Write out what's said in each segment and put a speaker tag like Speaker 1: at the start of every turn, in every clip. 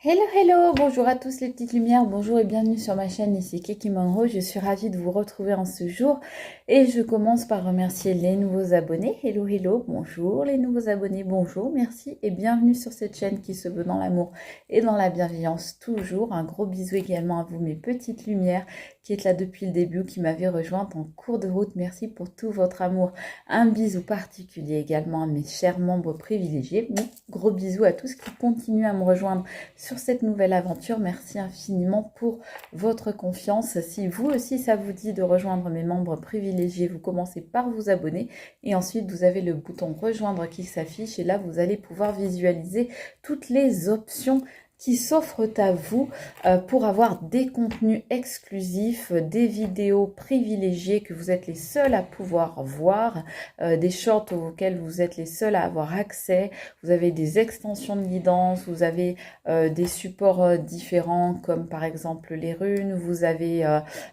Speaker 1: Hello, hello, bonjour à tous les petites lumières, bonjour et bienvenue sur ma chaîne, ici Keki Monroe, je suis ravie de vous retrouver en ce jour et je commence par remercier les nouveaux abonnés. Hello, hello, bonjour les nouveaux abonnés, bonjour, merci et bienvenue sur cette chaîne qui se veut dans l'amour et dans la bienveillance toujours. Un gros bisou également à vous mes petites lumières qui êtes là depuis le début, qui m'avez rejointe en cours de route, merci pour tout votre amour. Un bisou particulier également à mes chers membres privilégiés, gros bisous à tous qui continuent à me rejoindre sur cette nouvelle aventure. Merci infiniment pour votre confiance. Si vous aussi ça vous dit de rejoindre mes membres privilégiés, vous commencez par vous abonner et ensuite vous avez le bouton rejoindre qui s'affiche et là vous allez pouvoir visualiser toutes les options qui s'offrent à vous pour avoir des contenus exclusifs, des vidéos privilégiées que vous êtes les seuls à pouvoir voir, des shorts auxquels vous êtes les seuls à avoir accès. Vous avez des extensions de guidance, vous avez des supports différents comme par exemple les runes, vous avez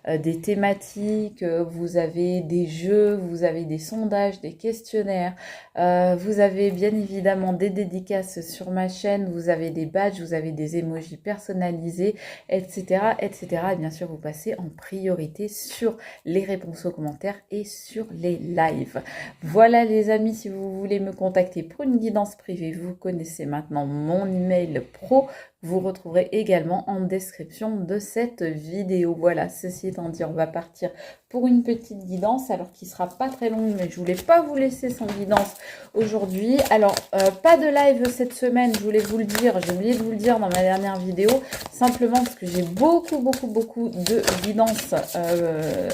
Speaker 1: des thématiques, vous avez des jeux, vous avez des sondages, des questionnaires, vous avez bien évidemment des dédicaces sur ma chaîne, vous avez des badges, vous avez des emojis personnalisés, etc., etc. Et bien sûr, vous passez en priorité sur les réponses aux commentaires et sur les lives. Voilà les amis, si vous voulez me contacter pour une guidance privée, vous connaissez maintenant mon email pro. Vous retrouverez également en description de cette vidéo. Voilà, ceci étant dit, on va partir pour une petite guidance, alors qui sera pas très longue, mais je voulais pas vous laisser sans guidance aujourd'hui. Alors, pas de live cette semaine, je voulais vous le dire, j'ai oublié de vous le dire dans ma dernière vidéo, simplement parce que j'ai beaucoup de guidance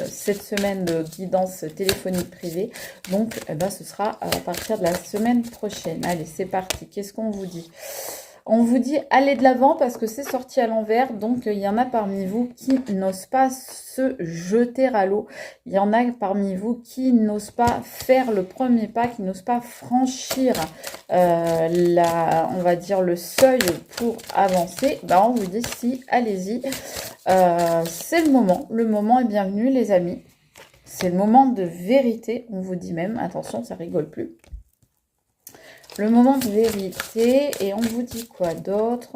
Speaker 1: cette semaine, de guidance téléphonique privée. Donc, ce sera à partir de la semaine prochaine. Allez, c'est parti. Qu'est-ce qu'on vous dit ? On vous dit allez de l'avant parce que c'est sorti à l'envers, donc il y en a parmi vous qui n'osent pas se jeter à l'eau. Il y en a parmi vous qui n'osent pas faire le premier pas, qui n'osent pas franchir on va dire le seuil pour avancer. On vous dit si, allez-y. C'est le moment est bienvenu les amis. C'est le moment de vérité, on vous dit même, attention ça rigole plus. Le moment de vérité, et on vous dit quoi d'autre?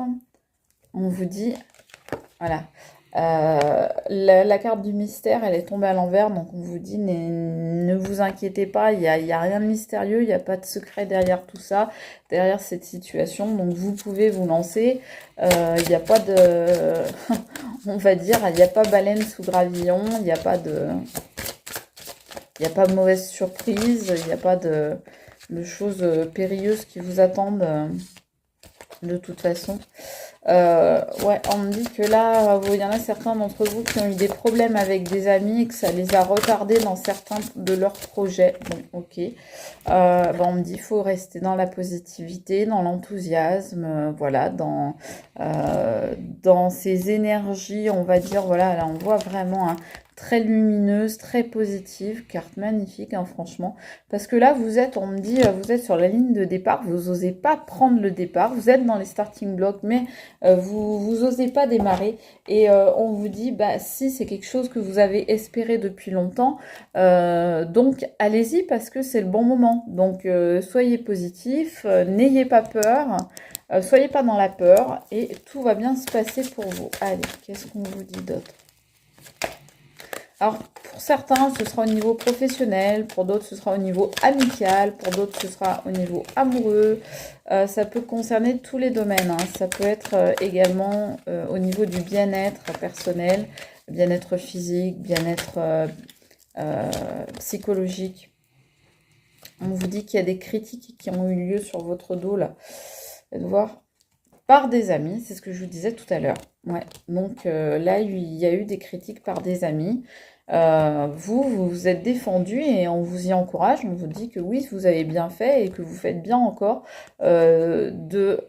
Speaker 1: On vous dit, voilà, la carte du mystère, elle est tombée à l'envers, donc on vous dit, ne vous inquiétez pas, il n'y a rien de mystérieux, il n'y a pas de secret derrière tout ça, derrière cette situation, donc vous pouvez vous lancer, il n'y a pas de, on va dire, il n'y a pas baleine sous gravillon, il n'y a pas de mauvaise surprise, il n'y a pas de choses périlleuses qui vous attendent de toute façon. Ouais, on me dit que là, il y en a certains d'entre vous qui ont eu des problèmes avec des amis et que ça les a retardés dans certains de leurs projets. Bon, ok. On me dit qu'il faut rester dans la positivité, dans l'enthousiasme, voilà, dans ces énergies, on va dire, voilà, là on voit vraiment très lumineuse, très positive, carte magnifique, franchement, parce que là, on me dit, vous êtes sur la ligne de départ, vous n'osez pas prendre le départ, vous êtes dans les starting blocks, mais vous n'osez pas démarrer, et on vous dit, si, c'est quelque chose que vous avez espéré depuis longtemps, donc allez-y, parce que c'est le bon moment, donc soyez positif, n'ayez pas peur, soyez pas dans la peur, et tout va bien se passer pour vous. Allez, qu'est-ce qu'on vous dit d'autre? Alors, pour certains, ce sera au niveau professionnel, pour d'autres, ce sera au niveau amical, pour d'autres, ce sera au niveau amoureux. Ça peut concerner tous les domaines. Ça peut être également au niveau du bien-être personnel, bien-être physique, bien-être psychologique. On vous dit qu'il y a des critiques qui ont eu lieu sur votre dos, là. Faites voir. Par des amis, c'est ce que je vous disais tout à l'heure. Ouais. Donc là, il y a eu des critiques par des amis. Vous vous êtes défendu et on vous y encourage. On vous dit que oui, vous avez bien fait et que vous faites bien encore de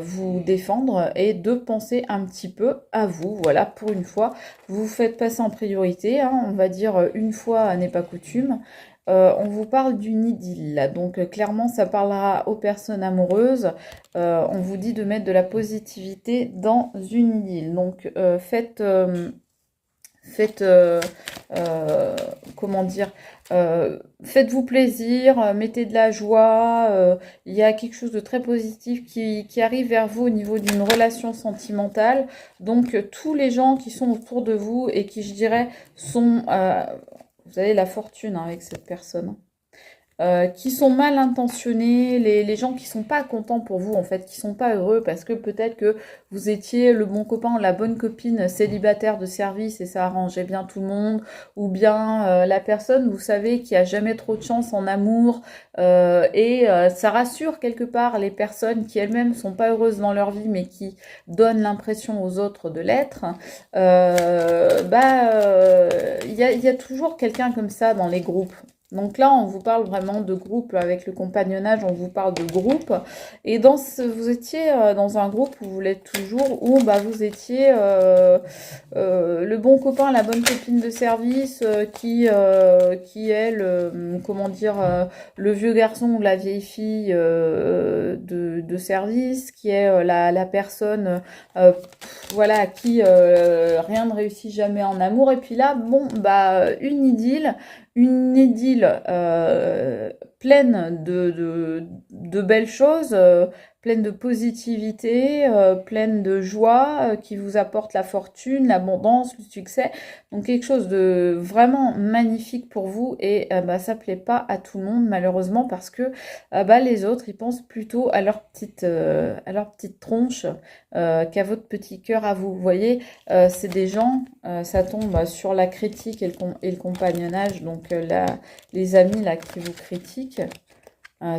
Speaker 1: vous défendre et de penser un petit peu à vous. Voilà, pour une fois, vous vous faites passer en priorité. On va dire une fois n'est pas coutume. On vous parle d'une idylle, donc clairement ça parlera aux personnes amoureuses. On vous dit de mettre de la positivité dans une idylle, donc Faites, comment dire, faites-vous plaisir, mettez de la joie. Il y a quelque chose de très positif qui arrive vers vous au niveau d'une relation sentimentale. Donc, tous les gens qui sont autour de vous et qui, je dirais, sont... vous avez la fortune hein, avec cette personne. Qui sont mal intentionnés, les gens qui sont pas contents pour vous en fait, qui sont pas heureux parce que peut-être que vous étiez le bon copain ou la bonne copine célibataire de service et ça arrangeait bien tout le monde, ou bien la personne, vous savez, qui a jamais trop de chance en amour et ça rassure quelque part les personnes qui elles-mêmes sont pas heureuses dans leur vie mais qui donnent l'impression aux autres de l'être. Il y a toujours quelqu'un comme ça dans les groupes. Donc là, on vous parle vraiment de groupe, avec le compagnonnage, on vous parle de groupe. Et vous étiez dans un groupe où vous l'êtes toujours, où bah, vous étiez le bon copain, la bonne copine de service, qui est comment dire, le vieux garçon ou la vieille fille de service, qui est la personne voilà, à qui rien ne réussit jamais en amour. Et puis là, bon, bah, une idylle pleine de belles choses, pleine de positivité, pleine de joie, qui vous apporte la fortune, l'abondance, le succès. Donc quelque chose de vraiment magnifique pour vous et bah, ça plaît pas à tout le monde malheureusement parce que bah, les autres ils pensent plutôt à leur petite tronche qu'à votre petit cœur à vous. Vous voyez, c'est des gens, ça tombe sur la critique et le compagnonnage, donc les amis là qui vous critiquent.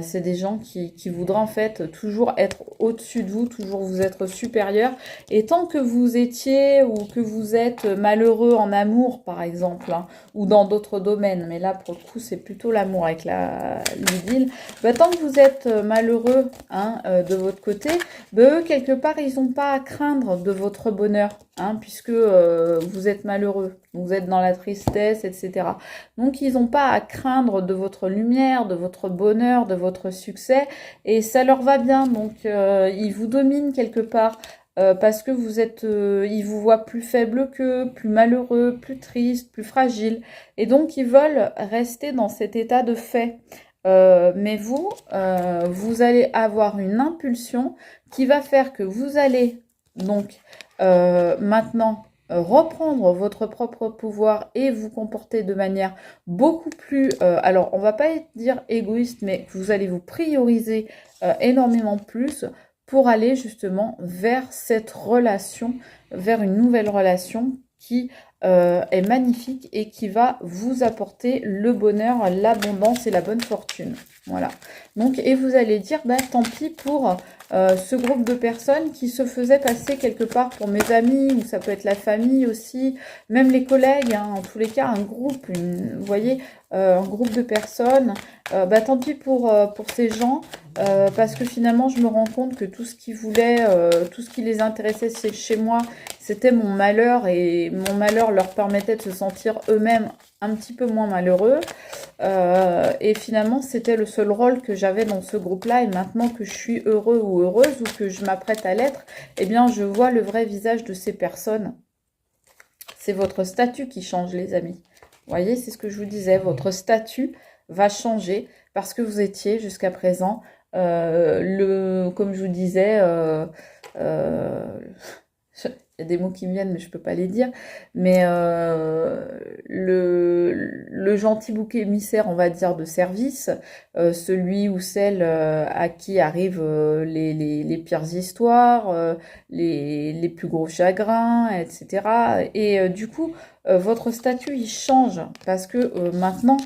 Speaker 1: C'est des gens qui voudraient en fait toujours être au-dessus de vous, toujours vous être supérieur. Et tant que vous étiez ou que vous êtes malheureux en amour, par exemple, hein, ou dans d'autres domaines, mais là pour le coup c'est plutôt l'amour avec l'idylle, bah, tant que vous êtes malheureux hein, de votre côté, bah, eux quelque part ils n'ont pas à craindre de votre bonheur, hein, puisque vous êtes malheureux, vous êtes dans la tristesse, etc. Donc, ils n'ont pas à craindre de votre lumière, de votre bonheur, de votre succès, et ça leur va bien. Donc, ils vous dominent quelque part parce que ils vous voient plus faible qu'eux, plus malheureux, plus triste, plus fragile, et donc ils veulent rester dans cet état de fait. Mais vous allez avoir une impulsion qui va faire que vous allez donc maintenant reprendre votre propre pouvoir et vous comporter de manière beaucoup plus, alors on va pas dire égoïste, mais vous allez vous prioriser énormément plus pour aller justement vers cette relation, vers une nouvelle relation qui est magnifique et qui va vous apporter le bonheur, l'abondance et la bonne fortune. Voilà. Donc, et vous allez dire, bah, tant pis pour ce groupe de personnes qui se faisaient passer quelque part pour mes amis, ou ça peut être la famille aussi, même les collègues, hein, en tous les cas, un groupe, vous voyez, un groupe de personnes, bah, tant pis pour ces gens, parce que finalement, je me rends compte que tout ce qu'ils voulaient, tout ce qui les intéressait chez moi, c'était mon malheur, et mon malheur leur permettait de se sentir eux-mêmes un petit peu moins malheureux. Et finalement, c'était le seul rôle que j'avais dans ce groupe-là. Et maintenant que je suis heureux ou heureuse, ou que je m'apprête à l'être, eh bien, je vois le vrai visage de ces personnes. C'est votre statut qui change, les amis. Vous voyez, c'est ce que je vous disais. Votre statut va changer parce que vous étiez jusqu'à présent, comme je vous disais, il y a des mots qui me viennent, mais je ne peux pas les dire. Mais le gentil bouc émissaire, on va dire, de service, celui ou celle à qui arrivent les pires histoires, les plus gros chagrins, etc. Et du coup, votre statut, il change parce que maintenant,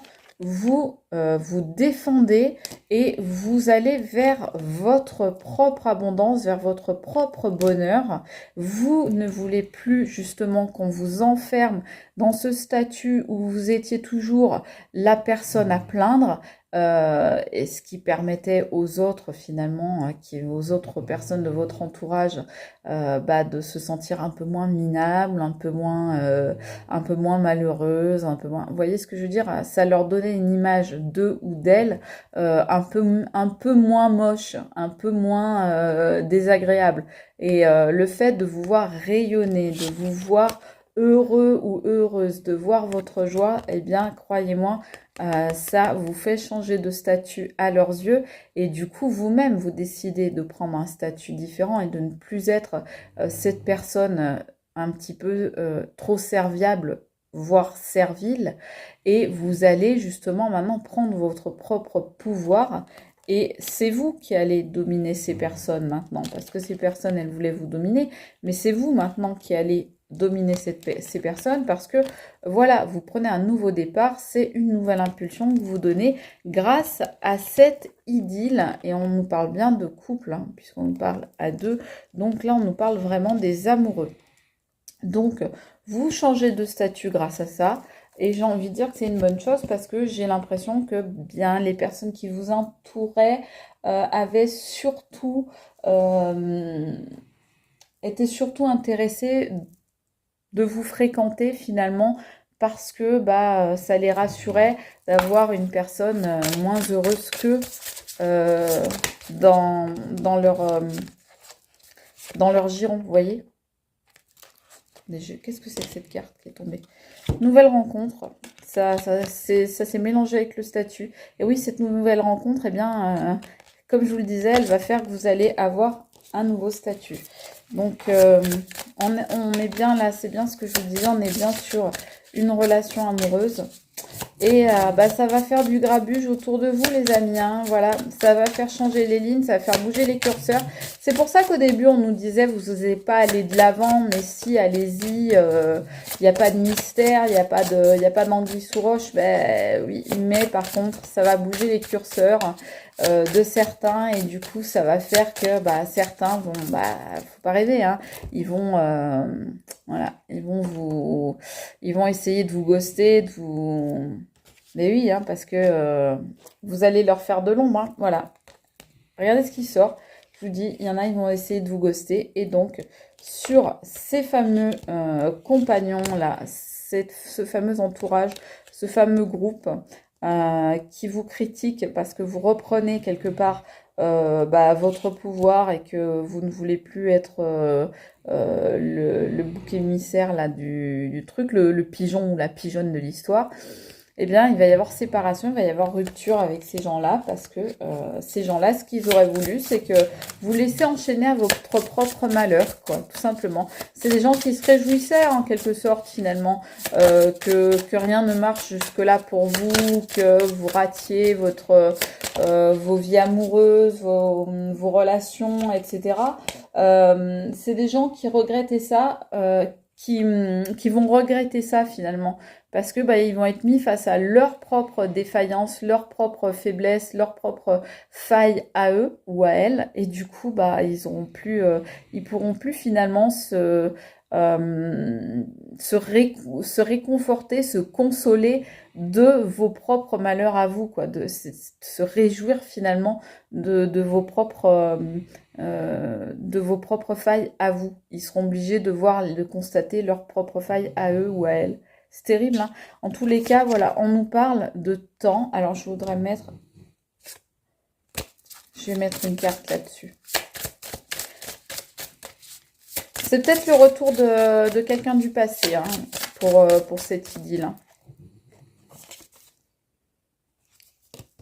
Speaker 1: vous vous défendez et vous allez vers votre propre abondance, vers votre propre bonheur. Vous ne voulez plus justement qu'on vous enferme dans ce statut où vous étiez toujours la personne à plaindre, et ce qui permettait aux autres finalement, aux autres personnes de votre entourage, bah, de se sentir un peu moins minable, un peu moins malheureuse, un peu moins. Vous voyez ce que je veux dire? Ça leur donnait une image d'eux ou d'elles un peu moins moche, un peu moins désagréable. Et le fait de vous voir rayonner, de vous voir heureux ou heureuse de voir votre joie, eh bien, croyez-moi, ça vous fait changer de statut à leurs yeux et du coup, vous-même, vous décidez de prendre un statut différent et de ne plus être cette personne un petit peu trop serviable, voire servile, et vous allez justement maintenant prendre votre propre pouvoir et c'est vous qui allez dominer ces personnes maintenant, parce que ces personnes, elles voulaient vous dominer, mais c'est vous maintenant qui allez dominer ces personnes, parce que voilà, vous prenez un nouveau départ, c'est une nouvelle impulsion que vous donnez grâce à cette idylle, et on nous parle bien de couple, hein, puisqu'on nous parle à deux, donc là on nous parle vraiment des amoureux. Donc, vous changez de statut grâce à ça. Et j'ai envie de dire que c'est une bonne chose parce que j'ai l'impression que bien les personnes qui vous entouraient avaient surtout étaient surtout intéressées de vous fréquenter finalement parce que bah ça les rassurait d'avoir une personne moins heureuse qu'eux euh, dans dans leur giron, vous voyez. Qu'est-ce que c'est que cette carte qui est tombée? Nouvelle rencontre. Ça s'est mélangé avec le statut. Et oui, cette nouvelle rencontre, eh bien, comme je vous le disais, elle va faire que vous allez avoir un nouveau statut. Donc, on est bien là, c'est bien ce que je vous disais, on est bien sur une relation amoureuse. Et bah, ça va faire du grabuge autour de vous, les amis. Hein, voilà, ça va faire changer les lignes, ça va faire bouger les curseurs. C'est pour ça qu'au début, on nous disait, vous n'osez pas aller de l'avant, mais si, allez-y. Il n'y a pas de mystère, il n'y a pas d'anguille sous roche. Ben oui, mais par contre, ça va bouger les curseurs de certains et du coup, ça va faire que bah, certains vont, bah, faut pas rêver, hein, ils vont, voilà, ils vont essayer de vous ghoster, de vous. Mais oui, hein, parce que vous allez leur faire de l'ombre, hein, voilà. Regardez ce qui sort. Je vous dis, il y en a, ils vont essayer de vous ghoster. Et donc, sur ces fameux compagnons-là, ce fameux entourage, ce fameux groupe qui vous critique parce que vous reprenez quelque part bah, votre pouvoir et que vous ne voulez plus être le bouc émissaire là, du truc, le pigeon ou la pigeonne de l'histoire, eh bien, il va y avoir séparation, il va y avoir rupture avec ces gens-là, parce que ces gens-là, ce qu'ils auraient voulu, c'est que vous laissez enchaîner à votre propre malheur, quoi, tout simplement. C'est des gens qui se réjouissaient, en quelque sorte, finalement, que rien ne marche jusque-là pour vous, que vous ratiez vos vies amoureuses, vos relations, etc. C'est des gens qui regrettaient ça, qui vont regretter ça, finalement. Parce que bah, ils vont être mis face à leur propre défaillance, leur propre faiblesse, leur propre faille à eux ou à elles, et du coup bah ils pourront plus finalement se réconforter, se consoler de vos propres malheurs à vous, quoi, de se réjouir finalement de de vos propres failles à vous. Ils seront obligés de constater leurs propres failles à eux ou à elles. C'est terrible, hein. En tous les cas, voilà, on nous parle de temps. Alors, je vais mettre une carte là-dessus. C'est peut-être le retour de quelqu'un du passé, hein, pour cette idylle. Hein.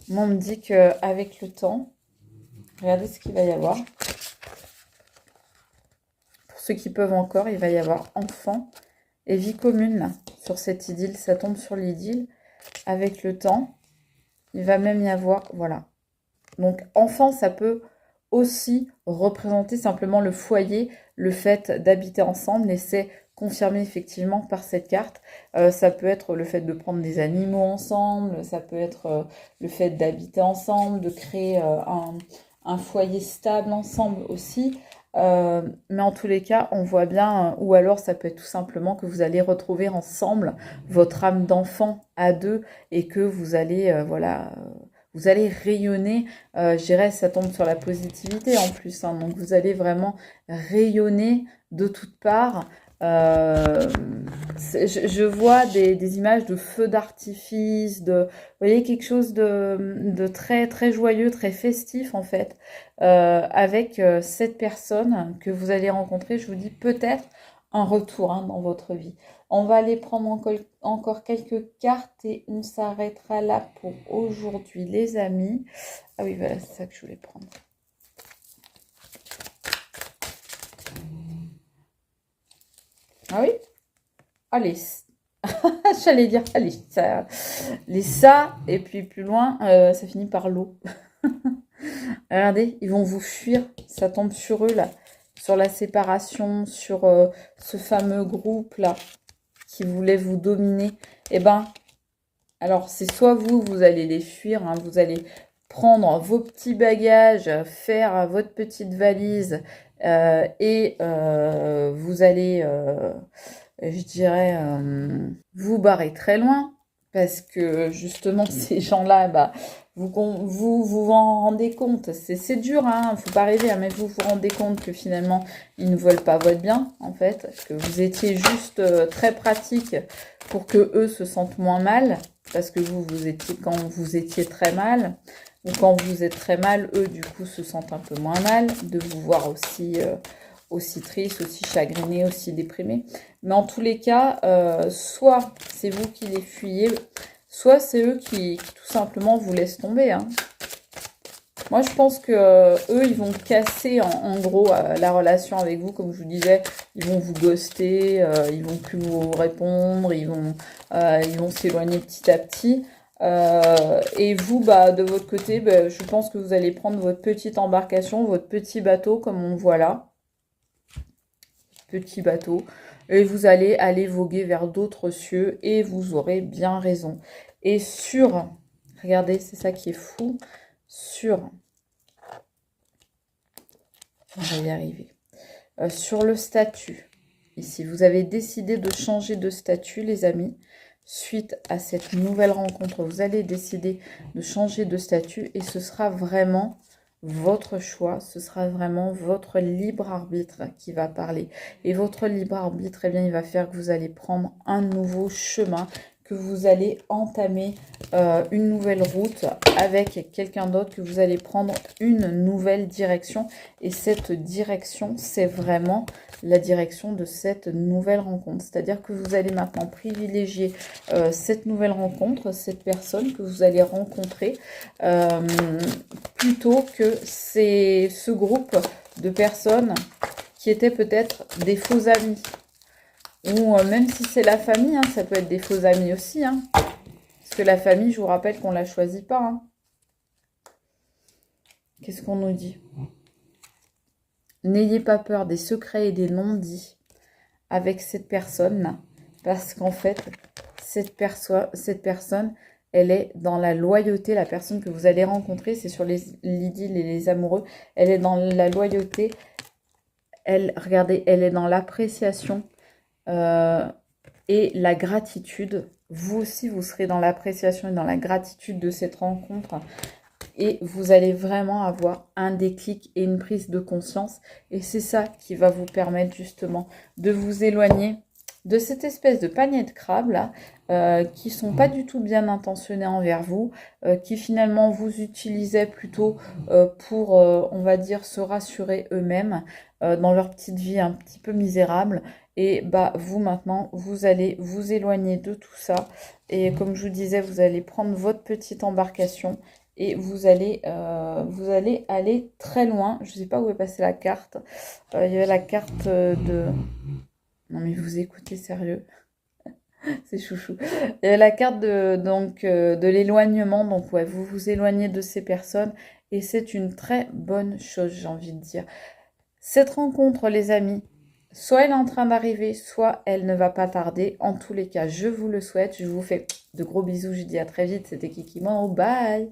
Speaker 1: Moi, on me dit qu'avec le temps, regardez ce qu'il va y avoir. Pour ceux qui peuvent encore, il va y avoir enfant et vie commune, là, sur cette idylle. Ça tombe sur l'idylle. Avec le temps, il va même y avoir, voilà. Donc, enfant, ça peut aussi représenter simplement le foyer, le fait d'habiter ensemble, et c'est confirmé effectivement par cette carte. Ça peut être le fait de prendre des animaux ensemble, ça peut être le fait d'habiter ensemble, de créer un foyer stable ensemble aussi. Mais en tous les cas, on voit bien, ou alors ça peut être tout simplement que vous allez retrouver ensemble votre âme d'enfant à deux et que vous allez, voilà, vous allez rayonner, je dirais, ça tombe sur la positivité en plus, hein, donc vous allez vraiment rayonner de toutes parts. Je vois des images de feux d'artifice, vous voyez, quelque chose de très, très joyeux, très festif en fait, avec cette personne que vous allez rencontrer, je vous dis peut-être un retour hein, dans votre vie. On va aller prendre encore quelques cartes et on s'arrêtera là pour aujourd'hui, les amis. Ah oui, voilà, c'est ça que je voulais prendre. Ah oui? Allez, j'allais dire, allez, ça, et puis plus loin, ça finit par l'eau. Regardez, ils vont vous fuir, ça tombe sur eux là, sur la séparation, sur ce fameux groupe là qui voulait vous dominer. Eh ben, alors c'est soit vous allez les fuir, hein, vous allez prendre vos petits bagages, faire votre petite valise et vous allez, je dirais, vous barrer très loin parce que justement ces gens-là, bah, vous en rendez compte. C'est dur, hein, faut pas rêver, hein, mais vous vous rendez compte que finalement ils ne veulent pas votre bien en fait, que vous étiez juste très pratique pour que eux se sentent moins mal. Parce que vous étiez, quand vous étiez très mal, ou quand vous êtes très mal, eux, du coup, se sentent un peu moins mal de vous voir aussi triste, aussi chagriné, aussi déprimé. Mais en tous les cas, soit c'est vous qui les fuyez, soit c'est eux qui tout simplement vous laissent tomber. Hein. Moi, je pense que eux, ils vont casser en gros la relation avec vous, comme je vous disais. Ils vont vous ghoster, ils vont plus vous répondre, ils vont s'éloigner petit à petit. Et vous, bah, de votre côté, bah, je pense que vous allez prendre votre petite embarcation, votre petit bateau, comme on voit là. Petit bateau. Et vous allez aller voguer vers d'autres cieux et vous aurez bien raison. Et regardez, c'est ça qui est fou, on va y arriver. Sur le statut, ici, vous avez décidé de changer de statut, les amis. Suite à cette nouvelle rencontre, vous allez décider de changer de statut et ce sera vraiment votre choix, ce sera vraiment votre libre arbitre qui va parler. Et votre libre arbitre, eh bien, il va faire que vous allez prendre un nouveau chemin, que vous allez entamer une nouvelle route avec quelqu'un d'autre, que vous allez prendre une nouvelle direction. Et cette direction, c'est vraiment la direction de cette nouvelle rencontre. C'est-à-dire que vous allez maintenant privilégier cette nouvelle rencontre, cette personne que vous allez rencontrer, plutôt que ce groupe de personnes qui étaient peut-être des faux amis. Ou même si c'est la famille, hein, ça peut être des faux amis aussi. Hein. Parce que la famille, je vous rappelle qu'on ne la choisit pas. Hein. Qu'est-ce qu'on nous dit? N'ayez pas peur des secrets et des non-dits avec cette personne-là. Parce qu'en fait, cette personne, elle est dans la loyauté. La personne que vous allez rencontrer, c'est sur l'idylle et les amoureux. Elle est dans la loyauté. Regardez, elle est dans l'appréciation. Et la gratitude, vous aussi vous serez dans l'appréciation et dans la gratitude de cette rencontre et vous allez vraiment avoir un déclic et une prise de conscience et c'est ça qui va vous permettre justement de vous éloigner de cette espèce de panier de crabes là qui sont pas du tout bien intentionnés envers vous, qui finalement vous utilisaient plutôt pour, on va dire, se rassurer eux-mêmes dans leur petite vie un petit peu misérable. Et bah vous maintenant, vous allez vous éloigner de tout ça. Et comme je vous disais, vous allez prendre votre petite embarcation et vous allez aller très loin. Je ne sais pas où est passée la carte. Il y avait la carte de... Non mais vous écoutez, sérieux. C'est chouchou. Il y avait la carte de l'éloignement. Donc ouais, vous vous éloignez de ces personnes. Et c'est une très bonne chose, j'ai envie de dire. Cette rencontre, les amis, soit elle est en train d'arriver, soit elle ne va pas tarder. En tous les cas, je vous le souhaite. Je vous fais de gros bisous. Je dis à très vite. C'était Kiki Mao. Bye.